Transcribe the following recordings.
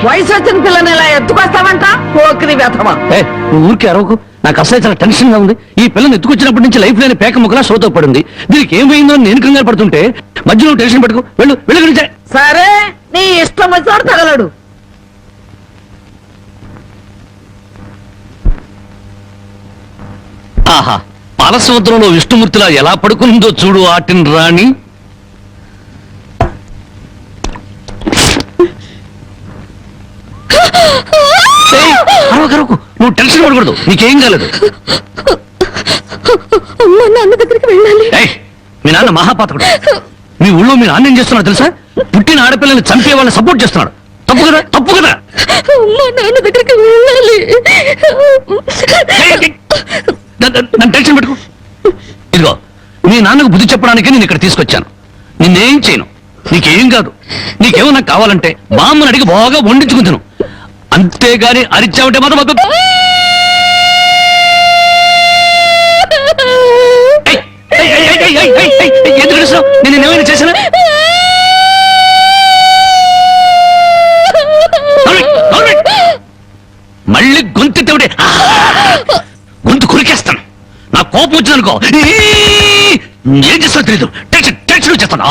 వయసు వచ్చిన పిల్లని ఇలా ఎత్తుకొస్తావంట పోకిరి వ్యథమా. ఊరికి అరవకు, నాకు అసలు చాలా టెన్షన్ గా ఉంది. ఈ పిల్లని ఎత్తుకొచ్చినప్పటి నుంచి లైఫ్ లేని పేక ముక్కలా సోతో పడింది. దీనికి ఏం పోయిందో నేను కంగారు పడుతుంటే మధ్యలో టెన్షన్ పెట్టుకో. వెళ్ళు వెళ్ళి. సరే నీ ఇష్టం వచ్చాడు తగలడు. ఆహా, పాలసముద్రంలో విష్ణుమూర్తిలా ఎలా పడుకుందో చూడు ఆటిన్ రాణి. నువ్వు టెన్షన్ పడకూడదు, నీకేం కాలేదు. నాన్న దగ్గరికి వెళ్ళాలి. మీ నాన్న మహాపాతకుడు. మీ ఊళ్ళో మీ నాన్న ఏం చేస్తున్నాడు తెలుసా? పుట్టిన ఆడపిల్లని చంపే వాళ్ళని సపోర్ట్ చేస్తున్నాడు. తప్పు కదా, తప్పు కదా. నాన్న దగ్గరికి వెళ్ళాలి. నన్ను టెన్షన్ పెట్టుకో. ఇదిగో, మీ నాన్నకు బుద్ధి చెప్పడానికి నేను ఇక్కడ తీసుకొచ్చాను. నిన్నేం చేయను, నీకేం కాదు. నీకేమన్నా కావాలంటే బామ్మని అడిగి బాగా వండించుకుంటాను. అంతేగాని అరిచావంటే మాత్రం ఎందుకు అరుస్తున్నావు? నేను ఏమైనా చేశానా? మళ్ళీ గొంతెత్తే గొంతు కురికేస్తాను. నా కోపం వచ్చిందనుకో ఏం చేస్తానో తెలీదు. టెన్షన్ టెన్షన్ వచ్చేస్తాను.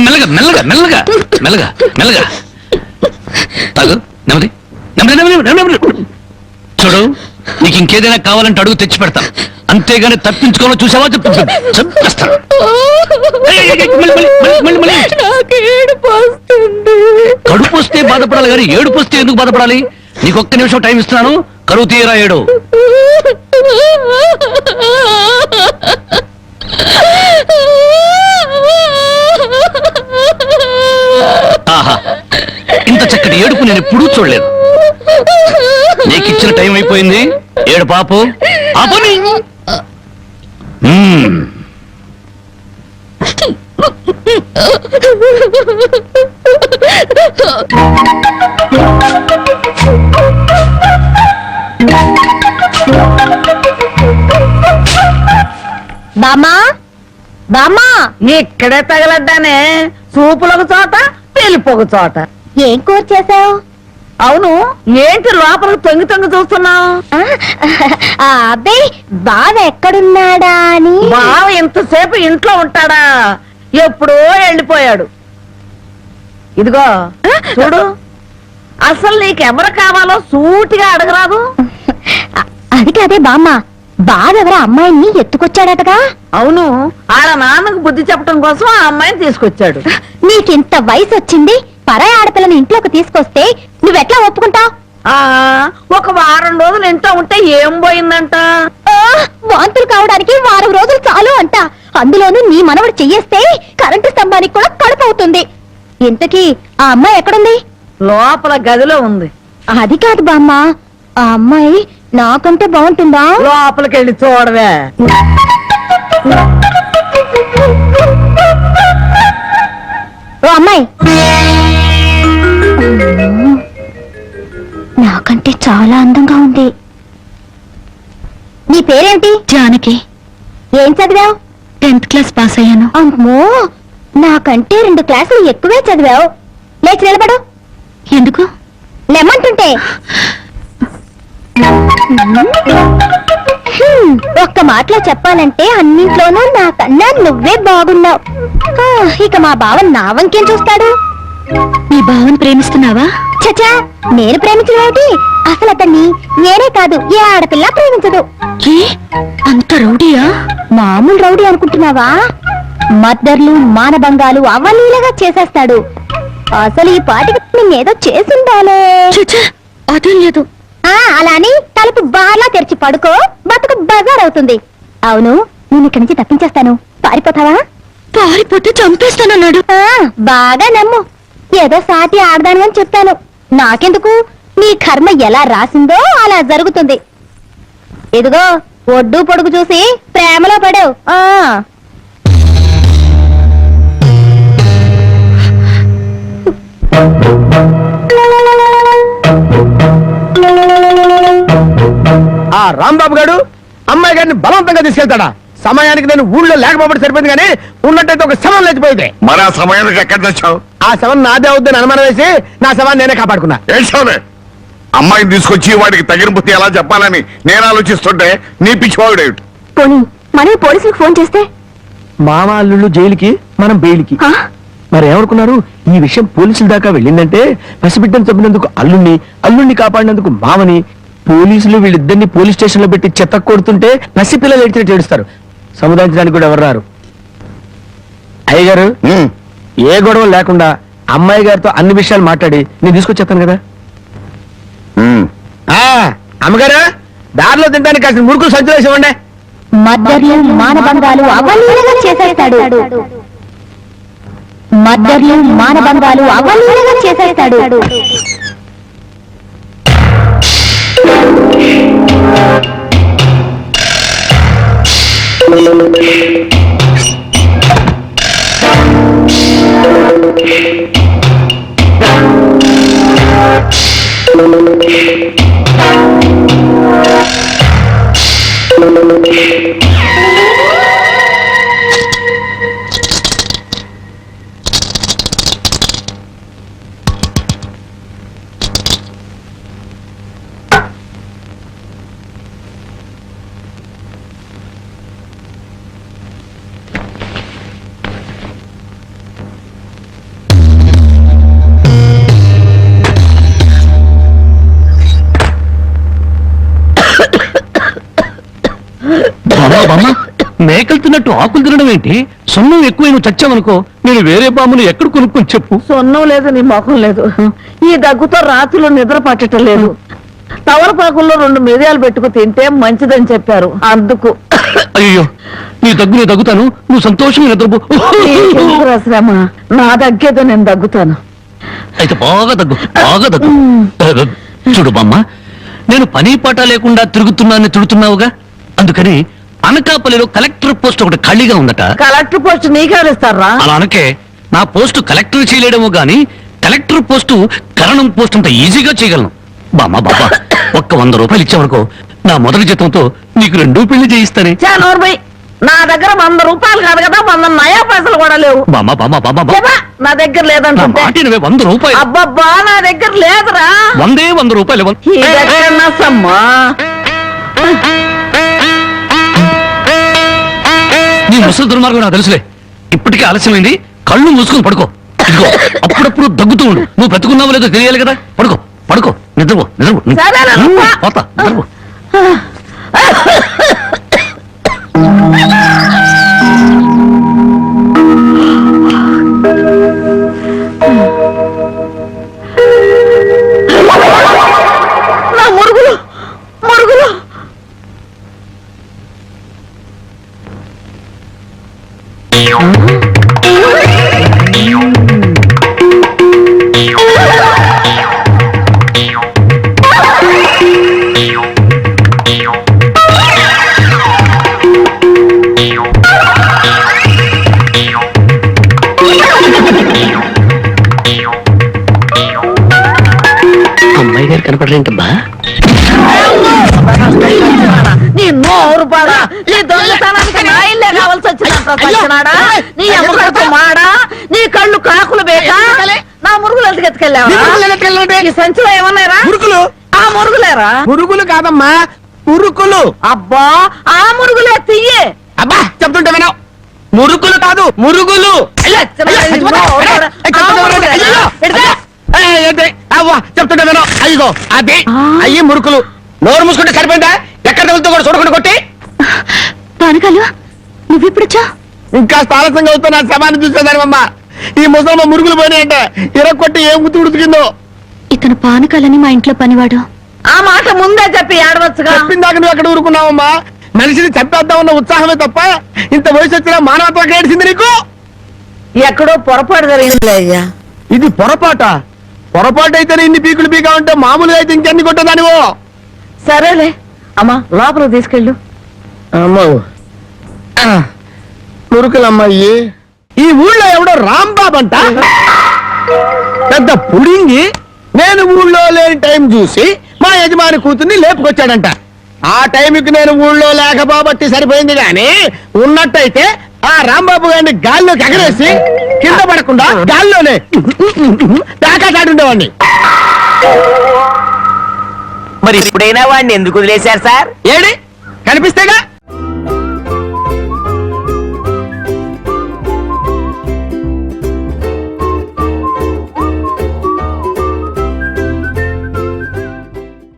మెల్లగా మెల్లగా మెల్లగా మెల్లగా మెల్లగా తాగు. నెమ్మది నెమ్మది. చూడు, నీకు ఇంకేదైనా కావాలంటే అడుగు తెచ్చి పెడతాను. అంతేగాని తప్పించుకోవాలో చూసావా చంపేస్తాను. కడుపు వస్తే బాధపడాలి కానీ ఏడుపు వస్తే ఎందుకు బాధపడాలి? నీకు ఒక్క నిమిషం టైం ఇస్తున్నాను. కరువు తీయరా ఏడు. ఆహా, ఇంత చక్కటి ఏడుపు నేను ఎప్పుడూ చూడలేదు. నీకు ఇచ్చిన టైం అయిపోయింది. ఏడు పాపు ఆపని. బామ్మా బామ్మా, ఇక్కడే తగలడ్డానే. సూపులకు చోట పెళ్లిపోక చోట. ఏం కూర చేసావు? అవును, ఏంటి లోపలికి తొంగి తొంగి చూస్తున్నావు? అబ్బాయి బావ ఎక్కడున్నాడా అని. బావ ఇంతసేపు ఇంట్లో ఉంటాడా? ఎప్పుడో వెళ్ళిపోయాడు. ఇదిగో చూడు, అసలు నీకెవరు కావాలో సూటిగా అడగరాదు. అది కాదే బామ్మ, బావెవరో అమ్మాయిని ఎత్తుకొచ్చాడటగా. అవును, ఆడ నాన్నకు బుద్ధి చెప్పడం కోసం ఆ అమ్మాయిని తీసుకొచ్చాడు. నీకింత వయసు వచ్చింది, పరాయి ఆడపిల్లని ఇంట్లోకి తీసుకొస్తే నువ్వెట్లా ఒప్పుకుంటావు? ఒక వారం రోజులు ఇంట్లో ఉంటే ఏం పోయిందంట? వాంతులు కావడానికి వారం రోజులు చాలు అంట. అందులోనూ నీ మనవడు చెయ్యేస్తే కరెంటు స్తంభానికి కూడా కడుపు అవుతుంది. ఇంతకీ ఆ అమ్మాయి ఎక్కడుంది? లోపల గదిలో ఉంది. అది కాదు బామ్మ, ఆ అమ్మాయి నాకంటే బాగుంటుందా? లోపలికి వెళ్ళి చూడవే. ఓ అమ్మాయి, నాకంటే చాలా అందంగా ఉంది. నీ పేరేంటి? జానకి. ఏం చదివావు? 10th క్లాస్ పాస్ అయ్యాను. అమ్మో, నాకంటే 2 క్లాసులు ఎక్కువే చదివావు. లేచి నిలబడు. ఎందుకు? లెమ్మంటుంటే. ఒక్క మాటలో చెప్పాలంటే అన్నింట్లోనూ నాకన్నా నువ్వే బాగున్నావు. ఇక మా బావ నా వంకేం చూస్తాడు? నీ బావని ప్రేమిస్తున్నావా? చచా, నేను ప్రేమించడం ఏమిటి? అసలు అతన్ని నేనే కాదు ఏ ఆడపిల్ల ప్రేమించదు. అంత రౌడీయా? మామూలు రౌడీ అనుకుంటున్నావా? మద్దర్లు మానభంగాలు అవలీలగా చేసేస్తాడు. అసలు ఈ పాటికి నేనేదో చేసిందాలే. అదేం లేదు. అలాని తలుపు బార్లా తెరిచి పడుకో, బతుకు బజార్ అవుతుంది. అవును, నేను ఇక్కడి నుంచి తప్పించేస్తాను. పారిపోతావా? పారిపోతే చంపేస్తానన్నాడు. బాగా నమ్ము. ఏదో సాటి ఆడదాను అని చెప్తాను. నాకెందుకు, నీ కర్మ ఎలా రాసిందో అలా జరుగుతుంది. ఇదిగో ఒడ్డు పొడుగు చూసి ప్రేమలో పడావు. రాంబాబు గారు అమ్మాయి గారిని బలవంతంగా తీసుకెళ్తాడా? సమయానికి నేను ఊళ్ళో లేకపోతే సరిపోయింది కానీ ఉన్నట్టయితే ఒక శవం లేచిపోయింది. మరి ఆ సమయానికి ఎక్కడ తెచ్చావు? ఆ శవం నాదే అవుద్దని అనుమానం వేసి నా శవాన్ని నేనే కాపాడుకున్నా. ఏడ్చావులే. అమ్మాయిని తీసుకొచ్చి వాడికి తగిన బుద్ధి ఎలా చెప్పాలని నేను ఆలోచిస్తుంటే నీ పిచ్చివాడేమిటి? పోనీ మనే పోలీసులకు ఫోన్ చేస్తే మామ అల్లుళ్ళు జైలుకి, మనం బెయిల్కి. ఆ? మరి ఏమనుకున్నారు? ఈ విషయం పోలీసుల దాకా వెళ్ళిందంటే పసిబిడ్డను చంపినందుకు అల్లుణ్ణి కాపాడినందుకు మామని, పోలీసులు వీళ్ళిద్దరిని పోలీస్ స్టేషన్ లో పెట్టి చెత్త కొడుతుంటే పసిపిల్లలు ఏడ్చినట్టు ఏడుస్తారు. సముదాయించడానికి కూడా ఎవరు రారు. అయ్యగారు, ఉమ్, ఏ గొడవ లేకుండా అమ్మాయి గారితో అన్ని విషయాలు మాట్లాడి నేను తీసుకొచ్చేస్తాను కదా. ఉమ్. అమ్మగారు, దారిలో తింటానికి కాసిన మురుకులు సంచులు వేసి ఇవ్వండి. మద్దర్లు మానభంగాలు అవలీలగా చేసేస్తాడు. మద్దర్లు మానభంగాలు అవలీలగా చేసేస్తాడు. బామ్మ, మేకలు తిన్నట్టు ఆకులు తినడం ఏంటి? సొన్నం ఎక్కువ నువ్వు చచ్చావనుకో, నేను వేరే బామ్మను ఎక్కడ కొనుక్కొని చెప్పు. సొన్నం లేదు, నీ ముఖం లేదు. ఈ దగ్గుతో రాత్రులు నిద్ర పట్టడం లేదు. తవలపాకుల్లో 2 మిరియాలు పెట్టుకు తింటే మంచిదని చెప్పారు, అందుకు. అయ్యో, నీ దగ్గుతాను, నువ్వు సంతోషంగా నిద్రపో. నీకెందుకురా శ్రమ? నా దగ్గేదో నేను దగ్గుతాను. అయితే బాగా దగ్గు. చూడు బామ్మ, నేను పని పాట లేకుండా తిడుతున్నావుగా, అందుకని అనకాపల్లిలో కలెక్టర్ పోస్ట్ ఒకటి ఖాళీగా ఉందట. కలెక్టర్ పోస్ట్ నీకెవరిస్తారా? అలా అనకే, నా పోస్టు కలెక్టర్ చేయలేడేమో గాని కలెక్టర్ పోస్టు కరణం పోస్ట్ అంత ఈజీగా చేయగలను. బామ్మ ఒక్క 100 రూపాయలు ఇచ్చావనుకో, నా మొదటి జీతంతో నీకు 2 పెళ్లి చేయిస్తానే. చానోర్బై, నా దగ్గర 100 రూపాయలు కాదు కదా, 100 నయా పైసలు కూడా లేవు. బామ్మ చెప్పా, నా దగ్గర నా లేదంటే. మాట వినవే, 100 రూపాయలు. అబ్బబ్బా, నా దగ్గర లేదురా. 100 రూపాయలు. ఇదెక్కడన్నా సమ్మా? నీ ముసలి దుర్మార్గం నాకు తెలుసులే. ఇప్పటికే ఆలస్యమైంది, కళ్ళు మూసుకొని పడుకో. ఇదిగో, అప్పుడప్పుడు దగ్గుతూ ఉండు. నువ్వు బ్రతుకున్నావో లేదో తెలియాలి కదా. పడుకో, నిద్రపో. సరేనా, రమ్మా. పోతా, నిద్రపో. నా మురుగులు. అమ్మాయి గారు కనపడరేంటమ్మా? నీ నోరు పాడా, నీ దొంగతనానికి నా ఇల్లే కావాల్సి వచ్చినాడా? నీ అమ్మగారితో మాడా, నీ కళ్ళు కాకులు బేకా, నా మురుగులు ఎత్తుకెళ్ళావా? ఈ సంచిలో ఏమన్నారా? మురుకులు? ఆ మురుగులేరా? మురుగులు కాదమ్మా, ఉరుకులు. అబ్బా, ఆ మురుగులే తీయే. అబ్బా, చెప్తుంటే వినవు. మురుకులు కాదు, మురుగులు. చెప్తుంటే వినవు. అయ్యో, అది అయ్యి మురుకులు. నోరు మూసుకుంటే సరిపోయిందా? ఎక్కడ తగులుతూ కూడా చూడకుండా కొట్టి. పానకాలు నువ్వెప్పుడొచ్చా? ఇంకా ఆలస్యంగా అవుతా నా శవాన్ని చూసేదానివమ్మా. ఈ ముసలమ్మ మురుగులు పోయినాయంటే కొట్టి ఏం గుర్తు ఉడికిందో. ఇతను పానకాలని మా ఇంట్లో పనివాడు. ఆ మాట ముందే చెప్పి ఆడవచ్చుగా. చెప్పిందాక నువ్వు ఎక్కడ ఊరుకున్నావమ్మా? మనిషిని చంపేద్దామన్న ఉత్సాహమే తప్ప ఇంత వయసు వచ్చినా మానవత్వం ఏడిసింది నీకు? ఎక్కడో పొరపాటు జరిగిందిలే అయ్యా. ఇది పొరపాటు అయితేనే ఇన్ని పీకులు పీకా ఉంటే మామూలుగా అయితే ఇంకెన్ని కొట్టేదానివో. సరేలే అమ్మా, లోపల తీసుకెళ్ళు. మురుకులమ్మాయి, ఈ ఊళ్ళో ఎవడో రాంబాబు అంట, పెద్ద పుడింగి. నేను ఊళ్ళో లేని టైం చూసి మా యజమాని కూతుర్ని లేపుకొచ్చాడంట. ఆ టైంకి నేను ఊళ్ళో లేకపోబట్టి సరిపోయింది గాని ఉన్నట్టయితే ఆ రాంబాబు గారిని గాల్లోకి ఎగరేసి కింద పడకుండా గాల్లోనే తాకాటాడుండేవాడిని. మరి ఇప్పుడైనా వాడిని ఎందుకు వదిలేశారు సార్? ఏడి కనిపిస్తేగా